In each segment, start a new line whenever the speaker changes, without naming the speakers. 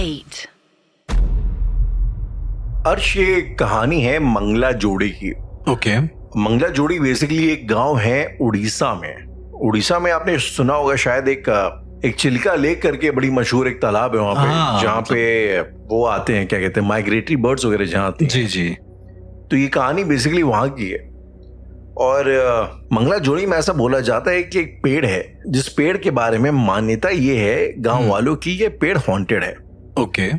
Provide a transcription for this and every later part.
8.
अर्श, ये कहानी है मंगला जोड़ी की।
ओके।
मंगला जोड़ी बेसिकली एक गांव है उड़ीसा में। उड़ीसा में आपने सुना होगा शायद एक चिल्का लेक करके बड़ी मशहूर एक तालाब है वहां पे, जहाँ पे वो आते हैं, क्या कहते हैं, माइग्रेटरी बर्ड्स वगैरह जहाँ आते हैं।
जी जी।
तो ये कहानी बेसिकली वहां की है। और मंगला जोड़ी में ऐसा बोला जाता है कि एक पेड़ है जिस पेड़ के बारे में मान्यता ये है गांव वालों की, ये पेड़ हॉन्टेड है।
ओके।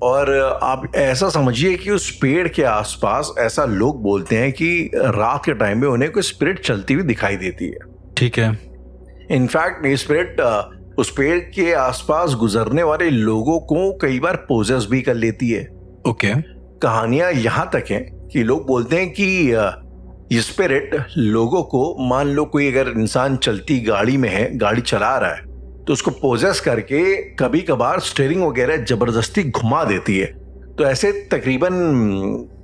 और आप ऐसा समझिए कि उस पेड़ के आसपास ऐसा लोग बोलते हैं कि रात के टाइम में उन्हें कोई स्पिरिट चलती हुई दिखाई देती है।
ठीक है।
इनफैक्ट ये स्पिरिट उस पेड़ के आसपास गुजरने वाले लोगों को कई बार पोजेस भी कर लेती है।
ओके।
कहानियां यहां तक हैं कि लोग बोलते हैं कि ये स्पिरिट लोगों को, मान लो कोई अगर इंसान चलती गाड़ी में है, गाड़ी चला रहा है, तो उसको पोजेस करके कभी कभार स्टीयरिंग वगैरह जबरदस्ती घुमा देती है। तो ऐसे तकरीबन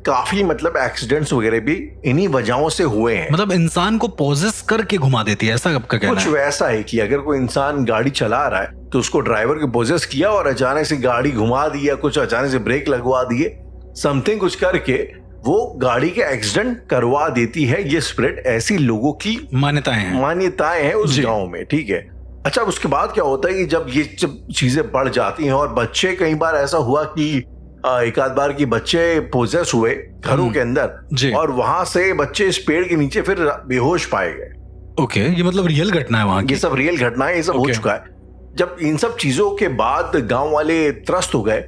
काफी एक्सीडेंट्स वगैरह भी इन्हीं वजहों से हुए हैं।
मतलब इंसान को पोजेस करके घुमा देती है, ऐसा आपका कहना
कुछ
है?
वैसा है कि अगर कोई इंसान गाड़ी चला रहा है तो उसको ड्राइवर को पोजेस किया और अचानक से गाड़ी घुमा दी, या कुछ अचानक से ब्रेक लगवा दिए, समथिंग कुछ करके वो गाड़ी के एक्सीडेंट करवा देती है। ये स्पिरिट ऐसी लोगों की मान्यताएं हैं उस गांव में। ठीक है। अच्छा, उसके बाद क्या होता है कि जब चीजें बढ़ जाती हैं और बच्चे, कई बार ऐसा हुआ कि एक आध बार की बच्चे पोजेस हुए घरों के अंदर, और वहां से बच्चे इस पेड़ के नीचे फिर बेहोश पाए गए।
ओके। ये मतलब रियल घटना है वहां की?
ये सब रियल घटनाएं, ये सब हो चुका है। जब इन सब चीजों के बाद गांव वाले त्रस्त हो गए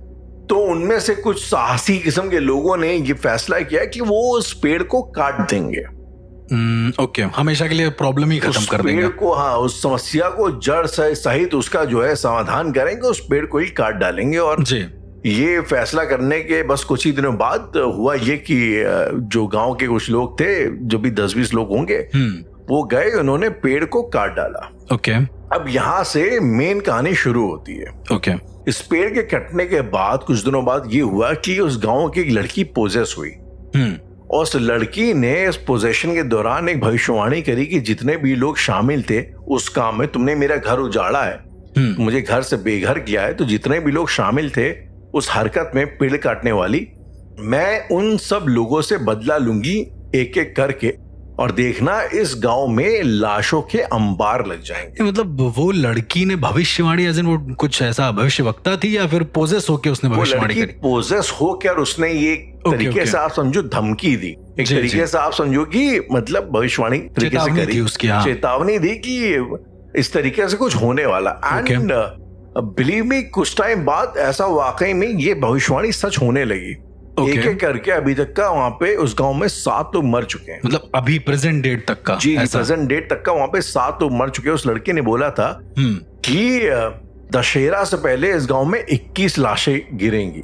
तो उनमें से कुछ साहसी किस्म के लोगों ने ये फैसला किया कि वो उस पेड़ को काट देंगे।
ओके। हमेशा के लिए प्रॉब्लम ही खत्म कर देंगे।
पेड़ को, हाँ, उस समस्या को जड़ से सहित उसका जो है समाधान करेंगे, उस पेड़ को ही काट डालेंगे। और
जी,
ये फैसला करने के बस कुछ ही दिनों बाद हुआ ये कि जो गांव के कुछ लोग थे, जो भी 10-20 लोग होंगे, वो गए, उन्होंने पेड़ को काट डाला।
ओके।
अब यहाँ से मेन कहानी शुरू होती है।
ओके।
इस पेड़ के कटने के बाद कुछ दिनों बाद ये हुआ कि उस गांव की एक लड़की पोजेस हुई। और उस लड़की ने इस पोजेशन के दौरान एक भविष्यवाणी करी कि जितने भी लोग शामिल थे उस काम में, तुमने मेरा घर उजाड़ा है, मुझे घर से बेघर किया है, तो जितने भी लोग शामिल थे उस हरकत में, पेड़ काटने वाली, मैं उन सब लोगों से बदला लूंगी एक एक करके, और देखना इस गांव में लाशों के अंबार लग जाएंगे।
मतलब वो लड़की ने भविष्यवाणी, एज इन वो कुछ ऐसा भविष्यवक्ता थी, या फिर पोजेस होके उसने भविष्यवाणी करी?
पोजेस होकर उसने ये तरीके से आप समझो धमकी दी, एक तरीके से आप समझो कि मतलब भविष्यवाणी तरीके से करी, चेतावनी दी कि इस तरीके से कुछ होने वाला। एंड बिलीव मी, कुछ टाइम बाद ऐसा वाकई में ये भविष्यवाणी सच होने लगी। एक एक करके अभी तक का वहां पे उस गांव में 7 लोग मर चुके हैं।
मतलब अभी प्रेजेंट डेट तक का?
जी, प्रेजेंट डेट तक का वहां पे 7 लोग मर चुके हैं। उस लड़के ने बोला था कि दशहरा से पहले इस गांव में 21 लाशें गिरेंगी।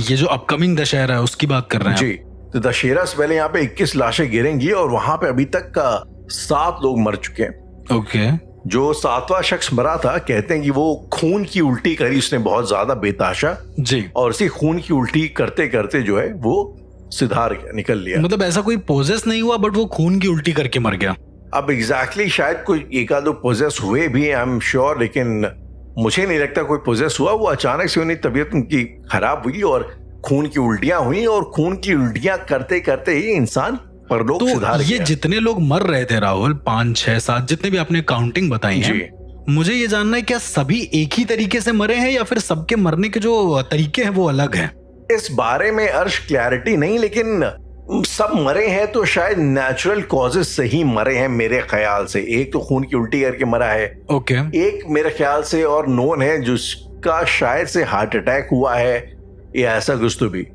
ये जो अपकमिंग दशहरा है उसकी बात कर रहे हैं
जी। तो दशहरा से पहले यहाँ पे 21 लाशें गिरेंगी और वहां पे अभी तक का 7 लोग मर चुके हैं।
ओके।
जो 7वां शख्स मरा था, कहते हैं कि वो खून की उल्टी करी उसने बहुत ज्यादा बेताशा जी, और उसी खून की उल्टी करते करते जो है वो सिधार गया, निकल लिया।
मतलब ऐसा कोई पोजेस नहीं हुआ, बट वो खून की उल्टी करके मर गया।
अब एग्जैक्टली शायद कोई एक आध पोजेस हुए भी, आई एम श्योर, लेकिन मुझे नहीं लगता कोई पोजेस हुआ। वो अचानक से उन्हें तबीयत उनकी खराब हुई और खून की उल्टियां हुई, और खून की उल्टियां करते करते ही इंसान परलोक सिधार गया।
ये जितने लोग मर रहे थे राहुल, 5, 6, 7 जितने भी आपने काउंटिंग बताई है, मुझे ये जानना है क्या सभी एक ही तरीके से मरे हैं, या फिर सबके मरने के जो तरीके हैं वो अलग हैं?
इस बारे में अर्श क्लैरिटी नहीं, लेकिन सब मरे हैं तो शायद नेचुरल कॉजेस से ही मरे हैं मेरे ख्याल से। एक तो खून की उल्टी करके मरा है।
ओके।
एक मेरे ख्याल से और नोन है जिसका शायद से हार्ट अटैक हुआ है या ऐसा कुछ तो भी।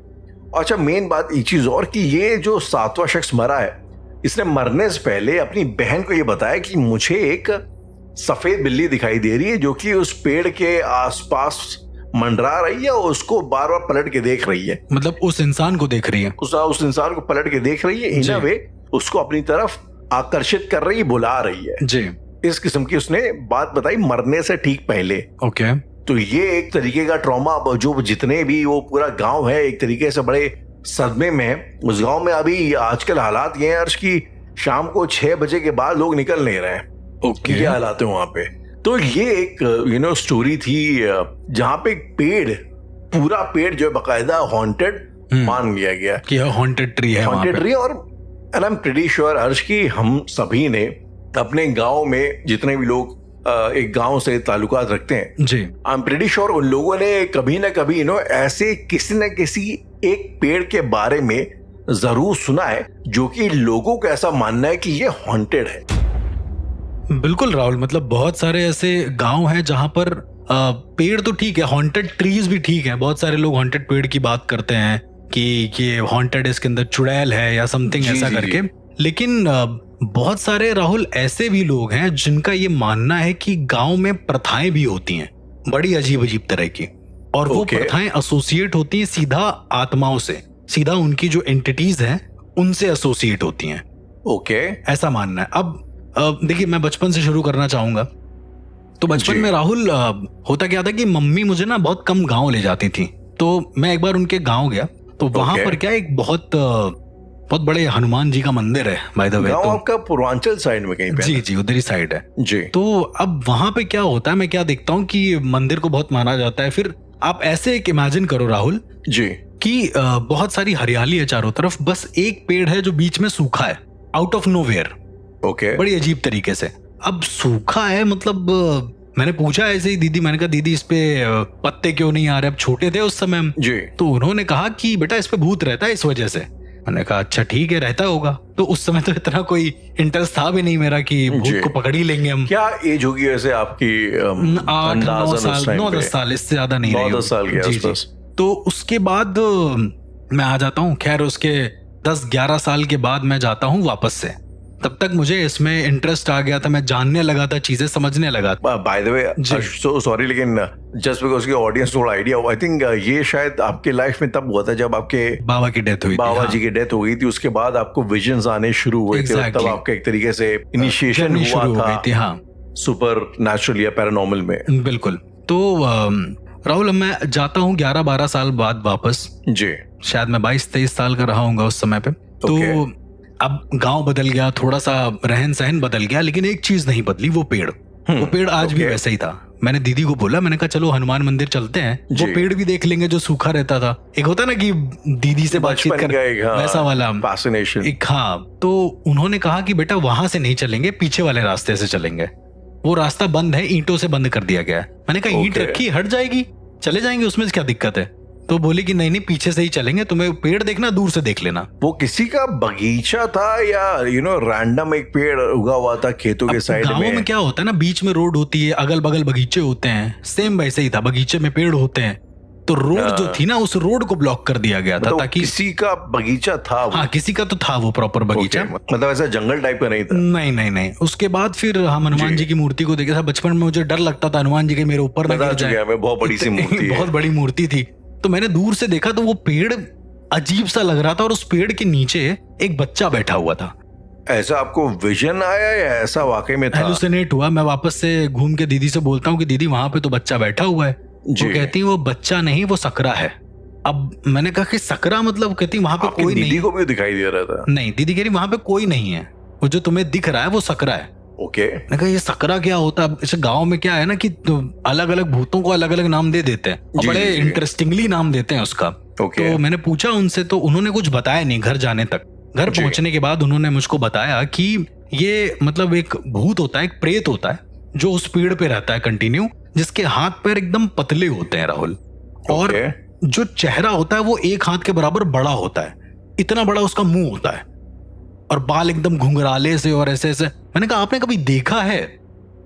अच्छा, मेन बात एक चीज और कि ये जो 7वां शख्स मरा है, इसने मरने से पहले अपनी बहन को ये बताया कि मुझे एक सफेद बिल्ली दिखाई दे रही है जो कि उस पेड़ के आसपास मंडरा रही है और उसको बार बार पलट के देख रही है।
मतलब उस इंसान को देख रही है? उस
इंसान को पलट के देख रही है, इन अ वे उसको अपनी तरफ आकर्षित कर रही, बुला रही है
जी।
इस किस्म की उसने बात बताई मरने से ठीक पहले।
ओके।
तो ये एक तरीके का ट्रॉमा, जो जितने भी वो पूरा गांव है एक तरीके से बड़े सदमे में है। उस गांव में अभी आजकल हालात ये हैं अर्श की शाम को 6 बजे के बाद लोग निकल नहीं रहे हैं।
ओके।
ये हालात है वहां पे। तो ये एक स्टोरी थी जहां पे एक पेड़ पूरा पेड़ जो है बकायदा हॉन्टेड मान लिया गया
कि हॉन्टेड ट्री है,
हॉन्टेड ट्री। और and I am pretty sure Harsh की हम सभी ने अपने गांव में जितने भी लोग एक गांव से ताल्लुकात रखते हैं
जी,
आई एम प्रीटी श्योर उन लोगों ने कभी ना कभी ऐसे किसी न किसी एक पेड़ के बारे में जरूर सुना है जो कि लोगों का ऐसा मानना है कि ये हॉन्टेड है।
बिल्कुल राहुल, मतलब बहुत सारे ऐसे गांव हैं जहां पर पेड़ तो ठीक है, हॉन्टेड ट्रीज भी ठीक है। बहुत सारे लोग हॉन्टेड पेड़ की बात करते हैं कि ये हॉन्टेड, इसके अंदर चुड़ैल है या समथिंग ऐसा करके। लेकिन बहुत सारे राहुल ऐसे भी लोग हैं जिनका ये मानना है कि गांव में प्रथाएं भी होती हैं बड़ी अजीब अजीब तरह की, और वो प्रथाएं एसोसिएट होती हैं सीधा आत्माओं से, सीधा उनकी जो एंटिटीज हैं उनसे एसोसिएट होती हैं।
ओके,
ऐसा मानना है। अब देखिए, मैं बचपन से शुरू करना चाहूंगा। तो बचपन में राहुल होता क्या था कि मम्मी मुझे ना बहुत कम गांव ले जाती थी। तो मैं एक बार उनके गांव गया, तो वहां पर क्या एक बहुत बड़े हनुमान जी का मंदिर है बाय द वे।
गांव आपका पूर्वांचल साइड में कहीं पे?
जी जी, उधर ही साइड है
जी।
तो अब वहां पे क्या होता है, मैं क्या देखता हूँ कि मंदिर को बहुत माना जाता है। फिर आप ऐसे एक इमेजिन करो राहुल
जी
कि बहुत सारी हरियाली है चारों तरफ, बस एक पेड़ है जो बीच में सूखा है, आउट ऑफ नोवेयर।
ओके,
बड़ी अजीब तरीके से। अब सूखा है, मतलब मैंने पूछा ऐसे ही दीदी, मैंने कहा दीदी इस पे पत्ते क्यों नहीं आ रहे? अब छोटे थे उस समय हम
जी।
तो उन्होंने कहा कि बेटा इस पे भूत रहता है इस वजह से। मैंने कहा अच्छा ठीक है, रहता होगा। तो उस समय तो इतना कोई इंटरेस्ट था भी नहीं मेरा कि भूत को पकड़ ही लेंगे हम।
क्या एज होगी वैसे आपकी?
8-9 साल, इससे ज्यादा नहीं रही।
9-10 साल के आसपास।
तो उसके बाद मैं आ जाता हूँ। खैर उसके 10-11 साल के बाद मैं जाता हूँ वापस से। तब तक मुझे इसमें इंटरेस्ट आ गया था, मैं जानने लगा था, चीजें समझने लगा था।
By the way, so sorry, लेकिन जस्ट बिकॉज़ की ऑडियंस थोड़ा आइडिया हो, आई थिंक ये शायद आपके लाइफ में तब हुआ था जब आपके
बाबा की डेथ हुई,
बाबा जी की डेथ हो गई थी। उसके बाद आपको विजन्स आने शुरू हुए थे, तब आपका एक तरीके से इनिशिएशन हुआ था
हाँ,
सुपर नेचुरल या पैरानॉर्मल में।
बिल्कुल। तो राहुल मैं जाता हूँ 11-12 साल बाद वापस।
जी,
शायद मैं 22-23 साल का रहा हूँगा उस समय पे। तो अब गांव बदल गया, थोड़ा सा रहन सहन बदल गया, लेकिन एक चीज नहीं बदली, वो पेड़ आज भी वैसा ही था। मैंने दीदी को बोला, मैंने कहा चलो हनुमान मंदिर चलते हैं, वो पेड़ भी देख लेंगे जो सूखा रहता था। एक होता ना कि दीदी से बातचीत कर, वैसा वाला
फैसिनेशन।
हाँ, तो उन्होंने कहा कि बेटा वहां से नहीं चलेंगे, पीछे वाले रास्ते से चलेंगे। वो रास्ता बंद है, ईंटों से बंद कर दिया गया है। मैंने कहा ईंट रखी, हट जाएगी, चले जाएंगे, उसमें क्या दिक्कत है? तो बोली कि नहीं पीछे से ही चलेंगे, तुम्हें पेड़ देखना दूर से देख लेना।
वो किसी का बगीचा था या रैंडम एक पेड़ उगा हुआ था खेतों के साइड में?
गांवों में क्या होता है ना, बीच में रोड होती है, अगल बगल बगीचे होते हैं, सेम वैसे ही था, बगीचे में पेड़ होते हैं। तो रोड जो थी ना, उस रोड को ब्लॉक कर दिया गया था ताकि
किसी का बगीचा था वो?
हाँ, किसी का तो था वो प्रॉपर बगीचा।
मतलब ऐसा जंगल टाइप का नहीं था?
नहीं। उसके बाद फिर हम हनुमान जी की मूर्ति को देखा था। बचपन में मुझे डर लगता था हनुमान जी के मेरे ऊपर ना गिर जाए,
बहुत बड़ी सी मूर्ति है।
बहुत बड़ी मूर्ति थी। तो मैंने दूर से देखा तो वो पेड़ अजीब सा लग रहा था, और उस पेड़ के नीचे एक बच्चा बैठा हुआ था।
ऐसा आपको विजन आया या ऐसा वाकई में था?
हेलुसिनेट हुआ। मैं वापस से घूम के दीदी से बोलता हूँ कि दीदी वहां पे तो बच्चा बैठा हुआ है। वो कहती है वो बच्चा नहीं, वो सकरा है। अब मैंने कहा कि सकरा मतलब? कहती वहां पे कोई नहीं।
दीदी को भी दिखाई दे रहा था?
नहीं, दीदी कह रही वहां पे कोई नहीं है, वो जो तुम्हें दिख रहा है वो सकरा है।
ओके।
मैंने कहा ये सकरा क्या होता है? इस गांव में क्या है ना कि अलग अलग भूतों को अलग अलग नाम दे देते हैं, और बड़े इंटरेस्टिंगली नाम देते हैं उसका। तो मैंने पूछा उनसे, तो उन्होंने कुछ बताया नहीं घर जाने तक। घर पहुंचने के बाद उन्होंने मुझको बताया कि ये मतलब एक भूत होता है, एक प्रेत होता है, जो उस पेड़ पे रहता है कंटिन्यू, जिसके हाथ पैर एकदम पतले होते हैं राहुल, और जो चेहरा होता है वो एक हाथ के बराबर बड़ा होता है, इतना बड़ा उसका मुंह होता है, और बाल एकदम घुंघराले से और ऐसे ऐसे। मैंने कहा आपने कभी देखा है?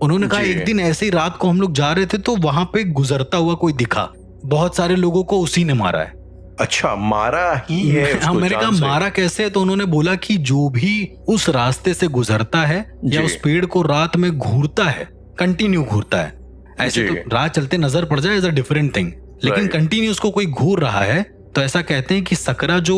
उन्होंने कहा एक दिन ऐसे ही रात को हम लोग जा रहे थे तो वहां पे गुजरता हुआ कोई दिखा, बहुत सारे लोगों को उसी ने मारा है।
अच्छा, मारा ही है उसको?
मैंने कहा मारा कैसे है? तो उन्होंने बोला कि जो भी उस रास्ते से गुजरता है या उस पेड़ को रात में घूरता है, कंटिन्यू घूरता है, ऐसे तो रात चलते नजर पड़ जाए इज अ डिफरेंट थिंग, लेकिन कंटिन्यू उसको कोई घूर रहा है, तो ऐसा कहते हैं कि सकरा जो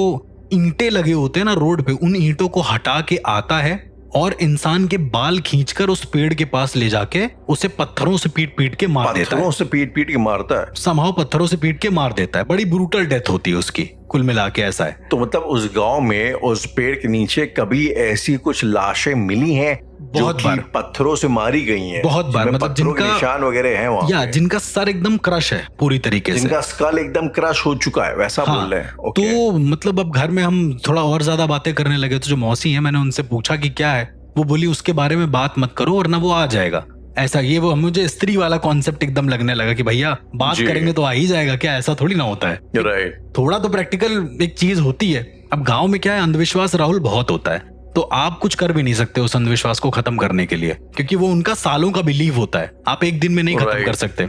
ईंटें लगे होते हैं ना रोड पे, उन ईंटों को हटा के आता है और इंसान के बाल खींचकर उस पेड़ के पास ले जाके उसे पत्थरों से पीट पीट के मार देता है।
पत्थरों से पीट पीट के मारता है?
समहाउ पत्थरों से पीट के मार देता है। बड़ी ब्रूटल डेथ होती है उसकी, कुल मिला के ऐसा है।
तो मतलब उस गांव में उस पेड़ के नीचे कभी ऐसी कुछ लाशें मिली हैं
बहुत बार
पत्थरों से मारी गई हैं,
बहुत बार, मतलब
जिनका निशान वगैरह हैं वहां
या जिनका सर एकदम क्रश है पूरी तरीके से,
जिनका स्कल एकदम क्रश हो चुका है, वैसा
हाँ,
बोल रहे हैं।
तो मतलब अब घर में हम थोड़ा और ज्यादा बातें करने लगे, तो जो मौसी है मैंने उनसे पूछा कि क्या है, वो बोली उसके बारे में बात मत करो वरना वो आ जाएगा। ऐसा ये वो मुझे स्त्री वाला कॉन्सेप्ट एकदम लगने लगा कि भैया बात करेंगे तो आ ही जाएगा क्या, ऐसा थोड़ी ना होता है।
राइट,
थोड़ा तो प्रैक्टिकल एक चीज होती है। अब गांव में क्या है, अंधविश्वास राहुल बहुत होता है, तो आप कुछ कर भी नहीं सकते उस अंधविश्वास को खत्म करने के लिए, क्योंकि वो उनका सालों का बिलीव होता है, आप एक दिन में नहीं खत्म कर सकते।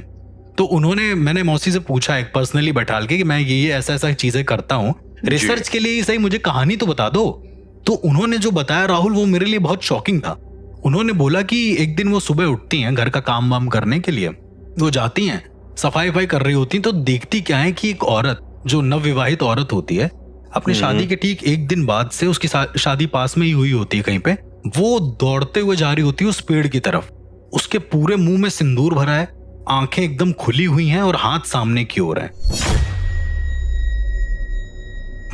तो मैंने मौसी से पूछा एक पर्सनली बैठाल के कि मैं ये ऐसा ऐसा चीजें करता हूँ, रिसर्च के लिए ही सही, मुझे कहानी तो बता दो। तो उन्होंने जो बताया राहुल, वो मेरे लिए बहुत शॉकिंग था। उन्होंने बोला कि एक दिन वो सुबह उठती हैं घर का काम वाम करने के लिए, वो जाती हैं सफाई कर रही होती, तो देखती क्या है कि एक औरत, जो नवविवाहित औरत होती है, अपने शादी के ठीक एक दिन बाद से, उसकी शादी पास में ही हुई होती है कहीं पे, वो दौड़ते हुए जा रही होती है उस पेड़ की तरफ। उसके पूरे मुंह में सिंदूर भरा है, आंखें एकदम खुली हुई हैं और हाथ सामने की ओर है,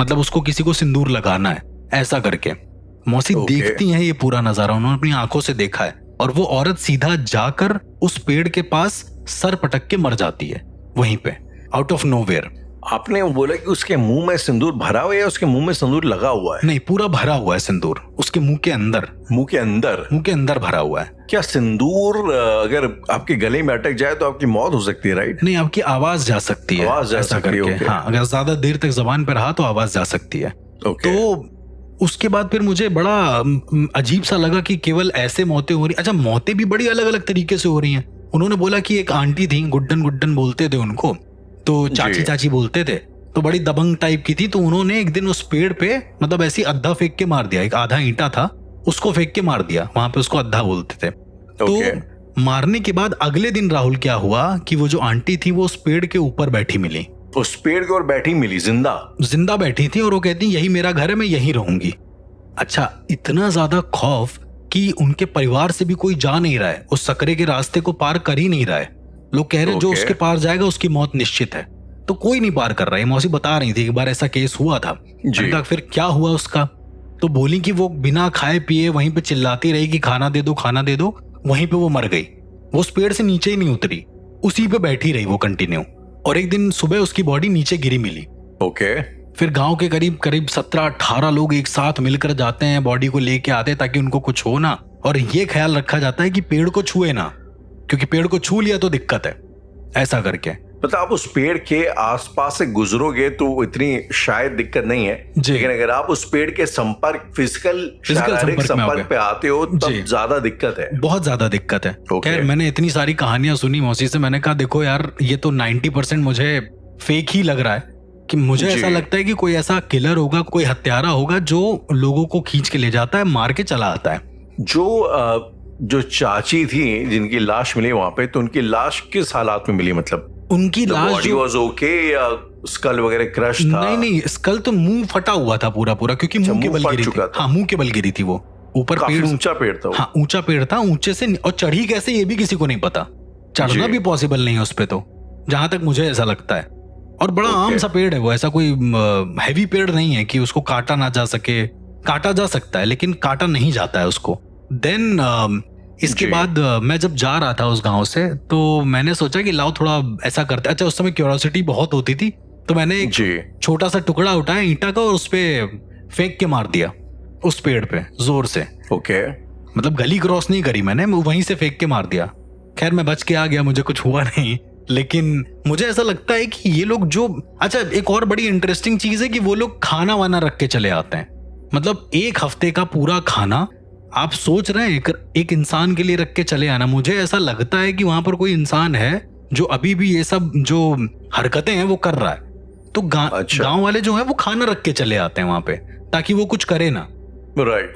मतलब उसको किसी को सिंदूर लगाना है ऐसा करके। मौसी देखती हैं ये पूरा नजारा, उन्होंने अपनी आंखों से देखा है, और वो औरत सीधा जाकर उस पेड़ के पास सर पटक के मर जाती है वहीं पे, आउट ऑफ नोवेयर।
आपने बोला कि उसके मुंह में सिंदूर भरा हुआ है या उसके मुंह में सिंदूर लगा हुआ है?
नहीं, पूरा भरा हुआ है सिंदूर, उसके मुंह के अंदर।
मुंह के अंदर
भरा हुआ है।
क्या सिंदूर अगर आपके गले में अटक जाए तो आपकी मौत हो सकती है? राइट,
नहीं, आपकी आवाज जा सकती है,
आवाज जा सकती है।
हाँ, अगर ज्यादा देर तक जबान पर रहा तो आवाज जा सकती है। तो उसके बाद फिर मुझे बड़ा अजीब सा लगा कि केवल ऐसे मौतें हो रही। अच्छा, मौतें भी बड़ी अलग अलग तरीके से हो रही हैं। उन्होंने बोला कि एक आंटी थी, गुड्डन बोलते थे उनको, तो चाची बोलते थे, तो बड़ी दबंग टाइप की थी। तो उन्होंने एक दिन उस पेड़ पे मतलब ऐसी अद्धा फेंक के मार दिया, एक आधा ईंटा था उसको फेंक के मार दिया, वहां पे उसको अद्धा बोलते थे। तो मारने के बाद अगले दिन राहुल क्या हुआ कि वो जो आंटी थी वो उस पेड़ के ऊपर बैठी मिली,
उस पेड़ के ऊपर बैठी मिली, जिंदा बैठी थी, और वो कहती यही मेरा घर है, मैं यहीं रहूंगी। अच्छा, इतना ज्यादा खौफ कि उनके परिवार से भी कोई जा नहीं रहा है, उस सकरे के रास्ते को पार कर ही नहीं रहा है। लोग कह रहे जो उसके पार जाएगा उसकी मौत निश्चित है, तो कोई नहीं पार कर रहा है। मौसी बता रही थी एक बार ऐसा केस हुआ था। फिर क्या हुआ उसका, तो बोली कि वो बिना खाए पिए वहीं पे चिल्लाती रही कि खाना दे दो, वहीं पे वो मर गई। वो उस पेड़ से नीचे ही नहीं उतरी, उसी पे बैठी रही वो कंटिन्यू, और एक दिन सुबह उसकी बॉडी नीचे गिरी मिली। फिर गांव के करीब 17-18 लोग एक साथ मिलकर जाते हैं, बॉडी को लेके आते हैं ताकि उनको कुछ हो ना, और ये ख्याल रखा जाता है कि पेड़ को छुए ना, क्योंकि पेड़ को छू लिया तो दिक्कत है, ऐसा करके। मतलब आप उस पेड़ के आसपास से गुजरोगे तो इतनी शायद दिक्कत नहीं है, लेकिन अगर आप उस पेड़ के फिजिकल संपर्क पे आते हो तब ज्यादा दिक्कत है,
बहुत ज्यादा दिक्कत है। खैर, मैंने इतनी सारी कहानियां सुनी मौसी से, मैंने कहा देखो यार, ये तो 90% मुझे फेक ही लग रहा है, कि मुझे ऐसा लगता है कि कोई ऐसा किलर होगा, कोई हत्यारा होगा जो लोगों को खींच के ले जाता है, मार के चला आता है।
जो चाची थी जिनकी लाश मिली वहां पे, तो उनकी लाश किस हालात में मिली? मतलब उनकी लाश जो वाज ओके या स्कल वगैरह क्रश था?
नहीं, स्कल तो मुंह फटा हुआ था पूरा, क्योंकि मुंह के बल गिरी थी। हाँ, मुंह के बल गिरी थी वो। ऊपर पेड़,
ऊंचा पेड़ था।
हाँ, ऊंचा पेड़ था, ऊंचे से, और चढ़ी कैसे ये भी किसी को नहीं पता, चढ़ना भी पॉसिबल नहीं है उस पे, तो जहां तक मुझे ऐसा लगता है। और बड़ा आम सा पेड़ है वो, ऐसा कोई हैवी पेड़ नहीं है कि उसको काटा ना जा सके। काटा जा सकता है लेकिन काटा नहीं जाता है उसको। देन इसके बाद मैं जब जा रहा था उस गांव से, तो मैंने सोचा कि लाओ थोड़ा ऐसा करते। अच्छा, उस समय क्यूरियोसिटी बहुत होती थी, तो मैंने एक छोटा सा टुकड़ा उठाया ईंटा का और उस पे फेंक के मार दिया उस पेड़ पे जोर से। मतलब गली क्रॉस नहीं करी मैंने, वहीं से फेंक के मार दिया। खैर, मैं बच के आ गया, मुझे कुछ हुआ नहीं। लेकिन मुझे ऐसा लगता है कि ये लोग जो, अच्छा, एक और बड़ी इंटरेस्टिंग चीज है कि वो लोग खाना वाना रख के चले आते हैं। मतलब एक हफ्ते का पूरा खाना आप सोच रहे हैं एक इंसान के लिए रख के चले आना। मुझे ऐसा लगता है कि वहां पर कोई इंसान है जो अभी भी ये सब जो हरकतें हैं वो कर रहा है। तो गांव वाले जो है वो खाना रख के चले आते हैं वहां पे ताकि वो कुछ करे ना।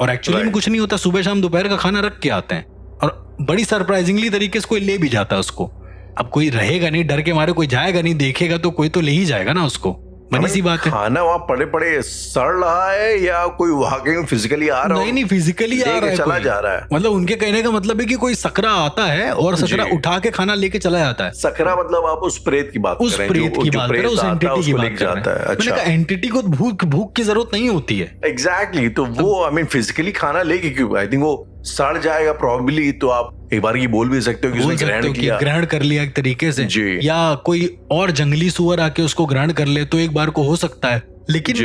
और एक्चुअली में कुछ नहीं होता, सुबह शाम दोपहर का खाना रख के आते हैं और बड़ी सरप्राइजिंगली तरीके से कोई ले भी जाता है उसको। अब कोई रहेगा नहीं, डर के मारे कोई जाएगा नहीं, देखेगा तो कोई तो ले ही जाएगा ना उसको। बड़ी सी बात है।
खाना वहाँ पड़े सड़ रहा है या कोई वहां फिजिकली आ रहा है?
नहीं, फिजिकली आ रहा है,
चला जा रहा है।
मतलब उनके कहने का मतलब है कि कोई सकरा आता है और सकरा उठा के खाना लेके चला जाता है।
सकरा मतलब आप उस प्रेत की बात कर रहे हैं? उस प्रेत की बात कर रहे हैं, उस एंटिटी की बात कर रहे हैं। मैंने कहा एंटिटी को भूख की जरूरत नहीं होती है। एग्जैक्टली, तो वो आई मीन फिजिकली खाना लेके क्यों? आई थिंक वो सड़ जाएगा प्रॉब्ली, तो आप एक बार ये बोल भी सकते हो कि उसने
ग्रहण कर लिया एक तरीके से, या कोई और जंगली सुअर आके उसको ग्रहण कर ले तो एक बार को हो सकता है, लेकिन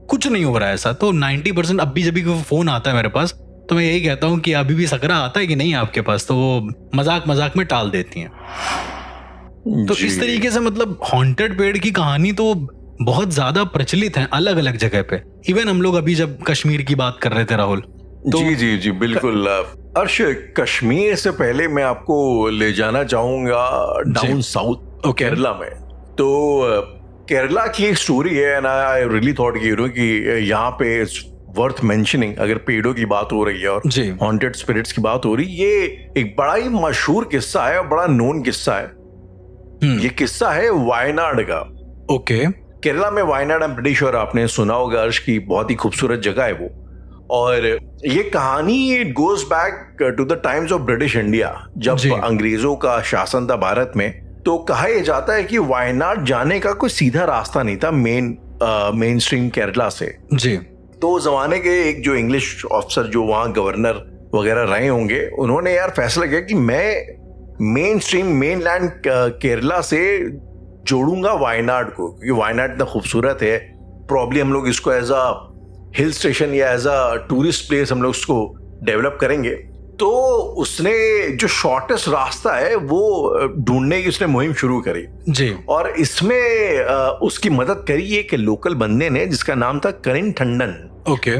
कुछ नहीं हो रहा है ऐसा। तो 90% अभी जब भी फोन आता है मेरे पास तो मैं यही कहता हूँ कि अभी भी सकरा आता है कि नहीं आपके पास, तो वो मजाक मजाक में टाल देती हैं। तो इस तरीके से मतलब हॉन्टेड पेड़ की कहानी तो बहुत ज्यादा प्रचलित है अलग अलग जगह पे। इवन हम लोग अभी जब कश्मीर की बात कर रहे थे राहुल,
तो जी बिल्कुल। अर्श, कश्मीर से पहले मैं आपको ले जाना चाहूंगा डाउन साउथ केरला में। तो केरला की एक स्टोरी है एंड आई रियली थॉट कि यहाँ पे वर्थ मेंशनिंग, अगर पेड़ों की बात हो रही है और हॉन्टेड स्पिरिट्स की बात हो रही, ये एक बड़ा ही मशहूर किस्सा है, बड़ा नोन किस्सा है। ये किस्सा है वायनाड का।
ओके।
केरला में वायनाड, आई एम प्रीटी श्योर आपने सुना होगा अर्श, की बहुत ही खूबसूरत जगह है वो। और ये कहानी it goes back to the times of British India, जब अंग्रेजों का शासन था भारत में। तो कहा यह जाता है कि वायनाड जाने का कोई सीधा रास्ता नहीं था मेन स्ट्रीम केरला से
जी।
तो जमाने के एक जो इंग्लिश ऑफिसर जो वहाँ गवर्नर वगैरह रहे होंगे, उन्होंने यार फैसला किया कि मैं मेन स्ट्रीम मेनलैंड केरला से जोड़ूंगा वायनाड को, क्योंकि वायनाड इतना खूबसूरत है। प्रॉब्ली हम लोग इसको एज अ हिल स्टेशन या एज अ टूरिस्ट प्लेस हम लोग उसको डेवलप करेंगे। तो उसने जो शॉर्टेस्ट रास्ता है वो ढूंढने की उसने मुहिम शुरू करी
जी।
और इसमें उसकी मदद करी एक लोकल बंदे ने जिसका नाम था करीन टंडन।
ओके।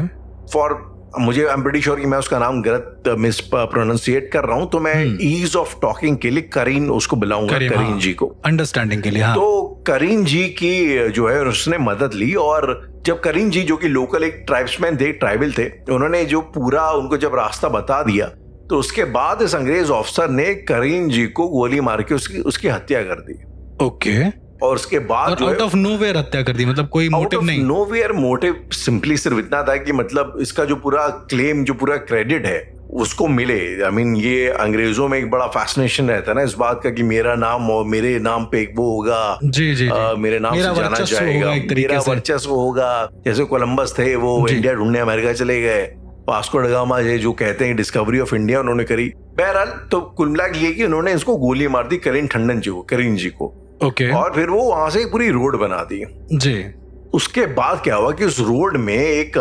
फॉर मुझे आई एम प्रीटी श्योर कि मैं उसका नाम गलत मिस प्रोनाउंसिएट कर रहा हूं, तो मैं ईज ऑफ टॉकिंग के लिए करीन उसको बुलाऊंगा, करीन जी को,
अंडरस्टैंडिंग के लिए। हाँ।
तो करीन जी की जो है उसने मदद ली। और जब करीन जी जो कि लोकल एक ट्राइब्समैन थे, ट्राइबल थे, उन्होंने जो पूरा उनको जब रास्ता बता दिया, तो उसके बाद इस अंग्रेज ऑफिसर ने करीन जी को गोली मार के उसकी हत्या कर दी।
ओके।
और उसके बाद जो
आउट ऑफ नोवेयर हत्या कर दी, मतलब कोई मोटिव नहीं?
नोवेयर मोटिव सिंपली सिर्फ इतना था कि मतलब इसका जो पूरा क्लेम, जो पूरा क्रेडिट है उसको मिले। आई मीन ये अंग्रेजों में एक बड़ा फैसिनेशन रहता है ना इस बात का कि मेरा नाम और मेरे नाम पे एक वो होगा,
जी जी,
मेरे नाम से जाना जाएगा, मेरा वर्चस्व होगा। जैसे कोलंबस थे, वो इंडिया ढूंढने अमेरिका चले गए। वास्को ड गामा जो कहते हैं डिस्कवरी ऑफ इंडिया उन्होंने करी। बहरहाल तो कुल मिला ये कि उन्होंने इसको गोली मार दी करीन टंडन जी को, करीन जी को।
ओके।
और फिर वो वहां से पूरी रोड बना दी
जी।
उसके बाद क्या हुआ कि उस रोड में एक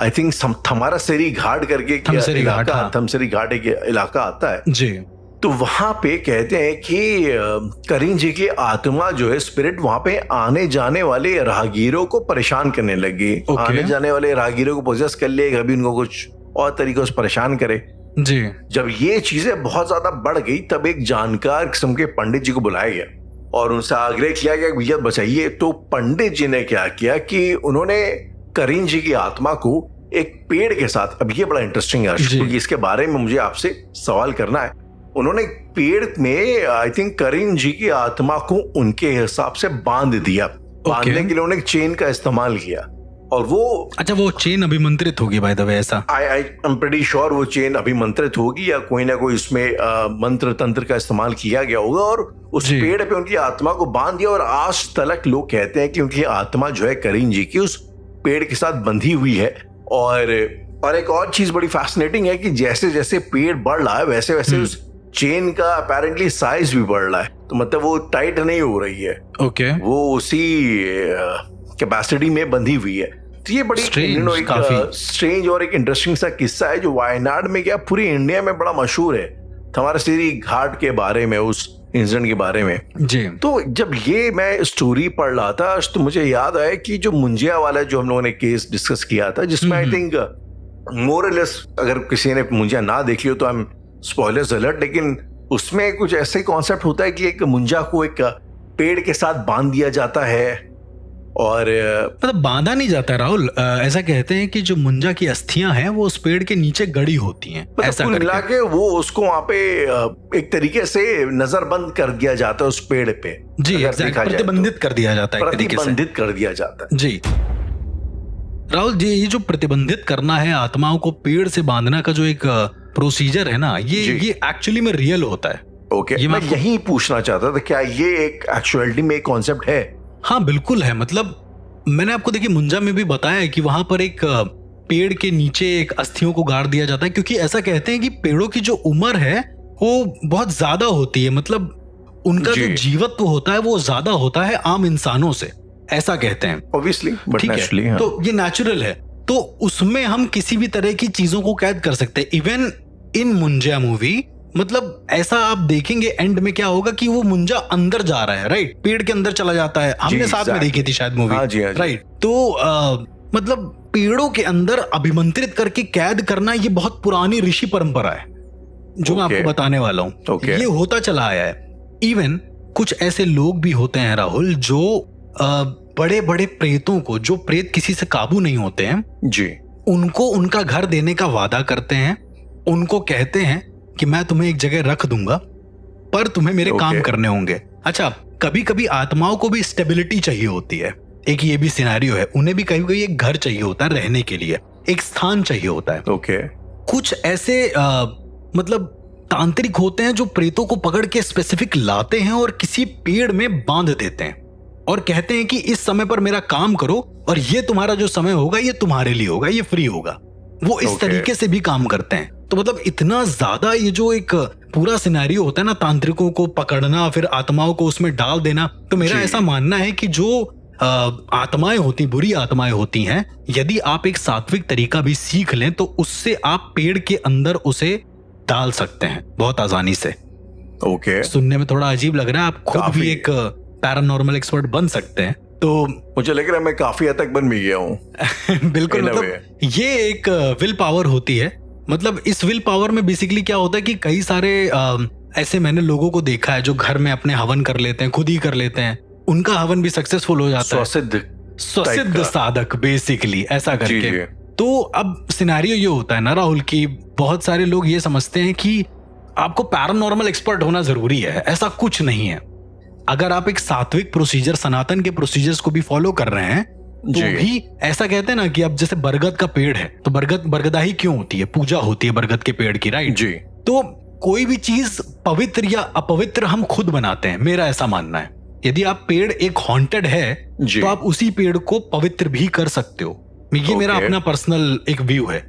आई थिंक थमारासेरी घाट करके थमसेरी घाट एक इलाका आता है
जी।
तो वहां पे कहते हैं कि करीन जी की आत्मा जो है, स्पिरिट, वहां पे आने जाने वाले राहगीरों को परेशान करने लगी। आने जाने वाले राहगीरों को पोजेस कर लिए, कभी उनको कुछ और तरीकों से परेशान करे
जी।
जब ये चीजें बहुत ज्यादा बढ़ गई, तब एक जानकार किस्म के पंडित जी को बुलाया गया और उनसे आग्रह किया गया भैया बचाइए। तो पंडित जी ने क्या किया कि उन्होंने करीन जी की आत्मा को एक पेड़ के साथ, अब ये बड़ा इंटरेस्टिंग है क्योंकि इसके बारे में मुझे आपसे सवाल करना है, उन्होंने पेड़ में आई थिंक करीन जी की आत्मा को उनके हिसाब से बांध दिया। बांधने के लिए उन्होंने चेन का इस्तेमाल किया और वो,
अच्छा, वो चेन अभिमंत्रित होगी बाय द वे, ऐसा
आई एम प्रीटी श्योर वो चेन अभिमंत्रित होगी या कोई ना कोई इसमें मंत्र तंत्र का इस्तेमाल किया गया होगा और उस पेड़ पे उनकी आत्मा को बांध दिया। और आज तक लोग कहते हैं कि उनकी आत्मा जो है करीन जी की उस पेड़ के साथ बंधी हुई है। और एक और चीज बड़ी फैसिनेटिंग है कि जैसे जैसे पेड़ बढ़ रहा है वैसे वैसे उस चेन का अपेरेंटली साइज भी बढ़ रहा है, तो मतलब वो टाइट नहीं हो रही है।
ओके।
वो उसी कैपेसिटी में बंधी हुई है। तो ये बड़ी स्ट्रेंज और एक इंटरेस्टिंग सा किस्सा है जो वायनाड में क्या पूरी इंडिया में बड़ा मशहूर है, थमारासेरी घाट के बारे में, उस इंसिडेंट के बारे में
जी।
तो जब ये मैं स्टोरी पढ़ रहा था तो मुझे याद आया कि जो मुंजिया वाला जो हम लोगों ने केस डिस्कस किया था, जिसमें आई थिंक मोर लेस, अगर किसी ने मुंजिया ना देखी हो तो आई एम स्पॉयलर्स अलर्ट, लेकिन उसमें कुछ ऐसे कॉन्सेप्ट होता है कि एक मुंजा को एक पेड़ के साथ बांध दिया जाता है और
मतलब बांधा नहीं जाता राहुल, ऐसा कहते हैं कि जो मुंजा की अस्थियां हैं वो उस पेड़ के नीचे गड़ी होती हैं, ऐसा
कुल मिला के वो उसको वहां पे एक तरीके से नजरबंद कर दिया जाता है उस पेड़ पे
जी, प्रतिबंधित कर दिया जाता है,
प्रतिबंधित कर दिया जाता है
जी। राहुल जी, ये जो प्रतिबंधित करना है आत्माओं को पेड़ से बांधना का जो एक प्रोसीजर है ना, ये एक्चुअली में रियल होता है।
ओके, मैं यही पूछना चाहता था, क्या ये एक एक्चुअलिटी में कॉन्सेप्ट है?
हाँ बिल्कुल है। मतलब मैंने आपको देखिए मुंजा में भी बताया है कि वहां पर एक पेड़ के नीचे एक अस्थियों को गाड़ दिया जाता है, क्योंकि ऐसा कहते हैं कि पेड़ों की जो उम्र है वो बहुत ज्यादा होती है, मतलब उनका जो जीवत्व होता है वो ज्यादा होता है आम इंसानों से, ऐसा कहते हैं।
ऑब्वियसली, बट नेचुरली,
हाँ। तो ये नेचुरल है, तो उसमें हम किसी भी तरह की चीजों को कैद कर सकते हैं। इवन इन मुंजा मूवी, मतलब ऐसा आप देखेंगे एंड में क्या होगा कि वो मुंजा अंदर जा रहा है, राइट, पेड़ के अंदर चला जाता है। हमने साथ में देखी थी शायद मूवी, राइट। तो मतलब पेड़ों के अंदर अभिमंत्रित करके कैद करना ये बहुत पुरानी ऋषि परंपरा है, जो मैं आपको बताने वाला हूँ। ये होता चला आया है। इवन कुछ ऐसे लोग भी होते हैं राहुल, जो बड़े बड़े प्रेतों को, जो प्रेत किसी से काबू नहीं होते हैं जी, उनको उनका घर देने का वादा करते हैं। उनको कहते हैं कि मैं तुम्हें एक जगह रख दूंगा, पर तुम्हें मेरे काम करने होंगे। अच्छा, कभी कभी आत्माओं को भी स्टेबिलिटी चाहिए होती है, एक ये भी सिनेरियो है। उन्हें भी कभी कभी एक घर चाहिए होता है रहने के लिए, एक स्थान चाहिए होता है। कुछ ऐसे मतलब तांत्रिक होते हैं जो प्रेतों को पकड़ के स्पेसिफिक लाते हैं और किसी पेड़ में बांध देते हैं और कहते हैं कि इस समय पर मेरा काम करो और ये तुम्हारा जो समय होगा ये तुम्हारे लिए होगा, ये फ्री होगा। वो इस तरीके से भी काम करते हैं। तो मतलब इतना ज्यादा ये जो एक पूरा सिनेरियो होता है ना, तांत्रिकों को पकड़ना फिर आत्माओं को उसमें डाल देना, तो मेरा ऐसा मानना है कि जो आत्माएं होती, बुरी आत्माएं होती हैं, यदि आप एक सात्विक तरीका भी सीख लें तो उससे आप पेड़ के अंदर उसे डाल सकते हैं बहुत आसानी से। सुनने में थोड़ा अजीब लग रहा है, आप खुद भी एक पैरानॉर्मल एक्सपर्ट बन सकते हैं। तो मुझे लग रहा है मैं काफी हद तक बन भी गया हूँ। बिल्कुल, मतलब ये एक विल पावर होती है। मतलब इस विल पावर में बेसिकली क्या होता है कि कई सारे ऐसे मैंने लोगों को देखा है जो घर में अपने हवन कर लेते हैं, खुद ही कर लेते हैं, उनका हवन भी सक्सेसफुल हो जाता है। स्वसिद्ध साधक बेसिकली ऐसा करके। तो अब सिनेरियो ये होता है ना राहुल कि बहुत सारे लोग ये समझते हैं कि आपको पैरानॉर्मल एक्सपर्ट होना जरूरी है। ऐसा कुछ नहीं है। अगर आप एक सात्विक प्रोसीजर, सनातन के प्रोसीजर्स को भी फॉलो कर रहे हैं तो भी ऐसा कहते हैं ना कि अब जैसे बरगद का पेड़ है तो बरगदाही क्यों होती है, पूजा होती है बरगद के पेड़ की, राइट जी। तो कोई भी चीज पवित्र या अपवित्र हम खुद बनाते हैं, मेरा ऐसा मानना है। यदि आप पेड़ एक हॉन्टेड है तो आप उसी पेड़ को पवित्र भी कर सकते हो। ये मेरा अपना पर्सनल एक व्यू है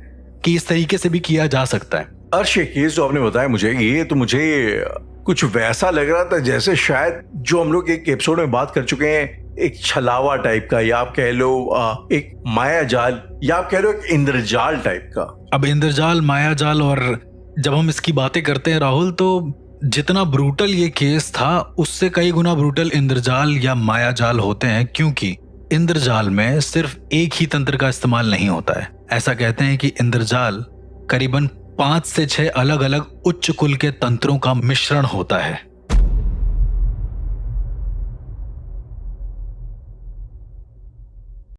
कि इस तरीके से भी किया जा सकता है।
अर्श, ये जो आपने बताया मुझे, ये तो मुझे कुछ वैसा लग रहा था जैसे शायद जो हम लोग एक एपिसोड में बात कर चुके हैं, एक छलावा टाइप का, या आप कह लो एक माया जाल, या आप कह लो एक इंद्रजाल टाइप का।
अब इंद्रजाल, माया जाल, और जब हम इसकी बातें करते हैं राहुल, तो जितना ब्रूटल ये केस था उससे कई गुना ब्रूटल इंद्रजाल या माया जाल होते हैं, क्योंकि इंद्रजाल में सिर्फ एक ही तंत्र का इस्तेमाल नहीं होता है। ऐसा कहते हैं कि इंद्रजाल करीबन 5 से 6 अलग अलग उच्च कुल के तंत्रों का मिश्रण होता है।